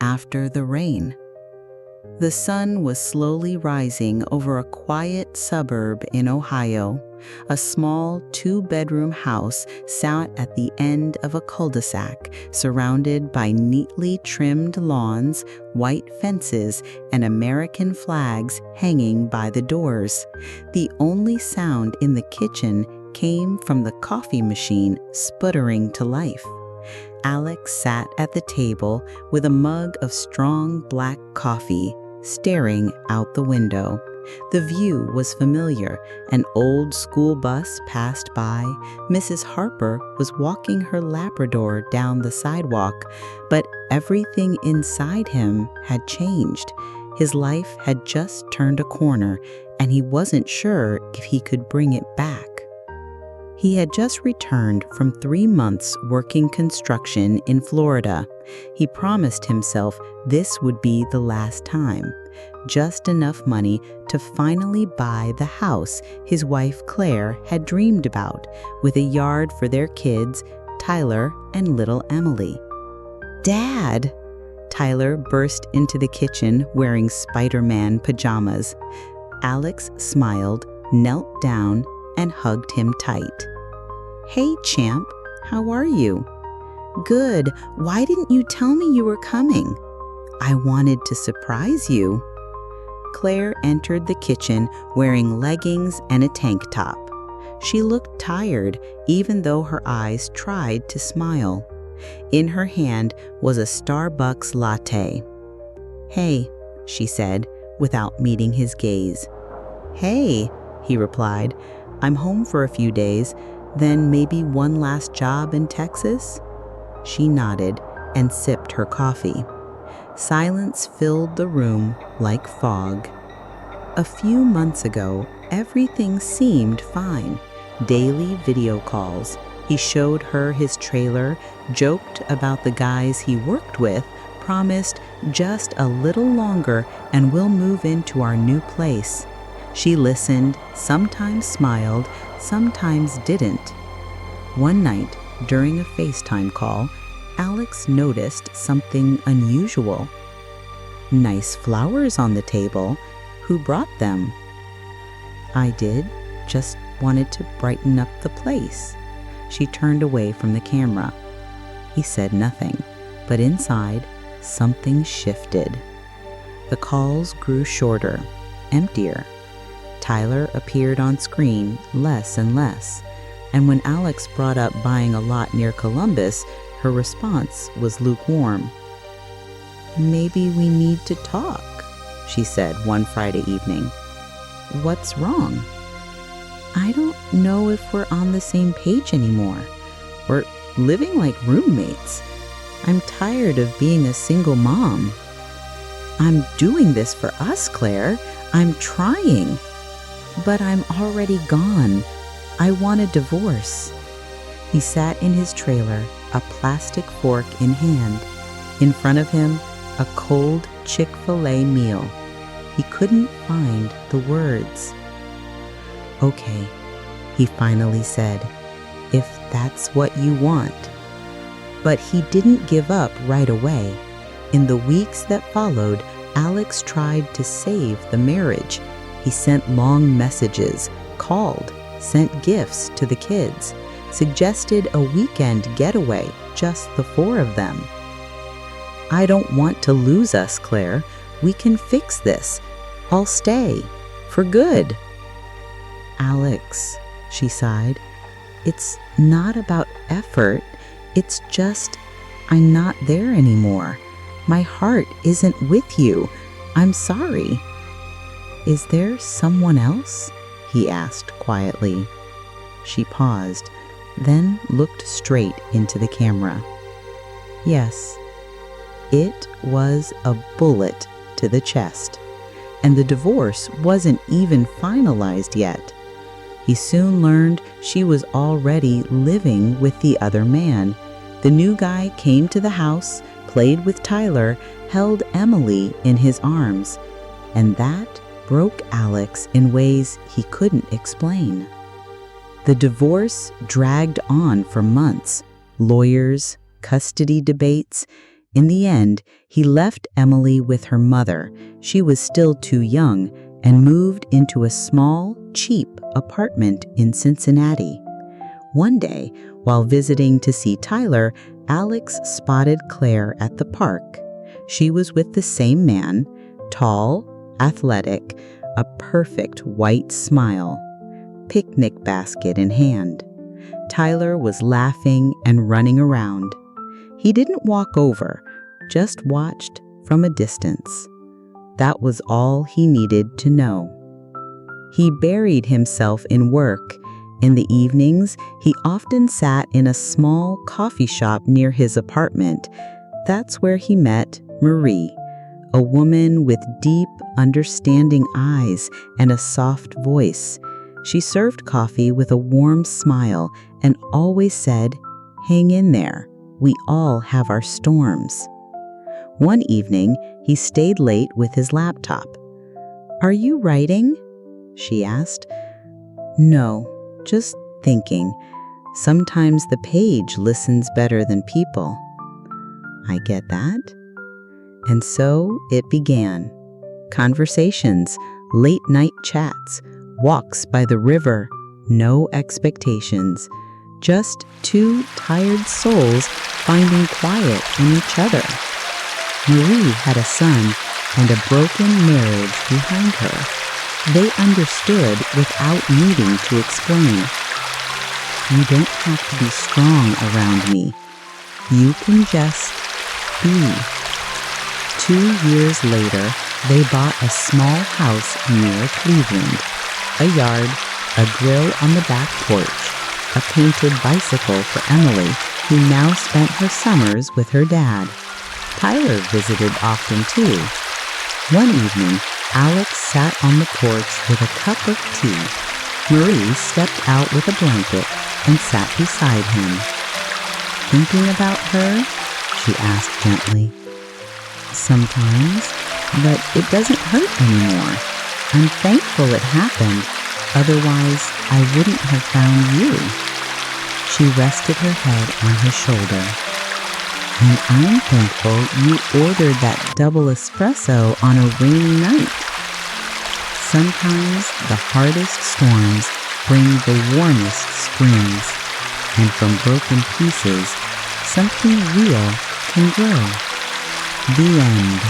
after the rain. The sun was slowly rising over a quiet suburb in Ohio. A small two-bedroom house sat at the end of a cul-de-sac, surrounded by neatly trimmed lawns, white fences, and American flags hanging by the doors. The only sound in the kitchen came from the coffee machine sputtering to life. Alex sat at the table with a mug of strong black coffee, staring out the window. The view was familiar. An old school bus passed by. Mrs. Harper was walking her Labrador down the sidewalk, but everything inside him had changed. His life had just turned a corner, and he wasn't sure if he could bring it back. He had just returned from 3 months working construction in Florida. He promised himself this would be the last time. Just enough money to finally buy the house his wife Claire had dreamed about, with a yard for their kids, Tyler and little Emily. "Dad!" Tyler burst into the kitchen wearing Spider-Man pajamas. Alex smiled, knelt down, and hugged him tight. "Hey, champ, how are you?" "Good. Why didn't you tell me you were coming?" "I wanted to surprise you." Claire entered the kitchen wearing leggings and a tank top. She looked tired, even though her eyes tried to smile. In her hand was a Starbucks latte. "Hey," she said, without meeting his gaze. "Hey," he replied. "I'm home for a few days, then maybe one last job in Texas?" She nodded and sipped her coffee. Silence filled the room like fog. A few months ago, everything seemed fine. Daily video calls. He showed her his trailer, joked about the guys he worked with, promised just a little longer and we'll move into our new place. She listened, sometimes smiled, sometimes didn't. One night, during a FaceTime call, Alex noticed something unusual. "Nice flowers on the table. Who brought them?" "I did. Just wanted to brighten up the place." She turned away from the camera. He said nothing, but inside, something shifted. The calls grew shorter, emptier. Tyler appeared on screen less and less, and when Alex brought up buying a lot near Columbus, her response was lukewarm. "Maybe we need to talk," she said one Friday evening. "What's wrong?" "I don't know if we're on the same page anymore. We're living like roommates. I'm tired of being a single mom." "I'm doing this for us, Claire. I'm trying." "But I'm already gone. I want a divorce." He sat in his trailer, a plastic fork in hand. In front of him, a cold Chick-fil-A meal. He couldn't find the words. "Okay," he finally said, "if that's what you want." But he didn't give up right away. In the weeks that followed, Alex tried to save the marriage. He sent long messages, called, sent gifts to the kids, suggested a weekend getaway, just the 4 of them. "I don't want to lose us, Claire. We can fix this. I'll stay. For good." "Alex," she sighed, "it's not about effort. It's just, I'm not there anymore. My heart isn't with you. I'm sorry." "Is there someone else?" he asked quietly. She paused, then looked straight into the camera. Yes, it was a bullet to the chest, and the divorce wasn't even finalized yet. He soon learned she was already living with the other man. The new guy came to the house, played with Tyler, held Emily in his arms, and that broke Alex in ways he couldn't explain. The divorce dragged on for months. Lawyers, custody debates. In the end, he left Emily with her mother. She was still too young and moved into a small, cheap apartment in Cincinnati. One day, while visiting to see Tyler, Alex spotted Claire at the park. She was with the same man, tall, athletic, a perfect white smile, picnic basket in hand. Tyler was laughing and running around. He didn't walk over, just watched from a distance. That was all he needed to know. He buried himself in work. In the evenings, he often sat in a small coffee shop near his apartment. That's where he met Marie, a woman with deep, understanding eyes and a soft voice. She served coffee with a warm smile and always said, "Hang in there. We all have our storms." One evening, he stayed late with his laptop. "Are you writing?" she asked. "No, just thinking. Sometimes the page listens better than people." "I get that." And so it began. Conversations, late-night chats, walks by the river, no expectations. Just two tired souls finding quiet in each other. Marie had a son and a broken marriage behind her. They understood without needing to explain. "You don't have to be strong around me. You can just be." 2 years later, they bought a small house near Cleveland. A yard, a grill on the back porch, a painted bicycle for Emily, who now spent her summers with her dad. Tyler visited often too. One evening, Alex sat on the porch with a cup of tea. Marie stepped out with a blanket and sat beside him. "Thinking about her?" she asked gently. "Sometimes, but it doesn't hurt anymore. I'm thankful it happened. Otherwise, I wouldn't have found you." She rested her head on his shoulder. "And I'm thankful you ordered that double espresso on a rainy night." Sometimes the hardest storms bring the warmest springs, and from broken pieces, something real can grow. The end.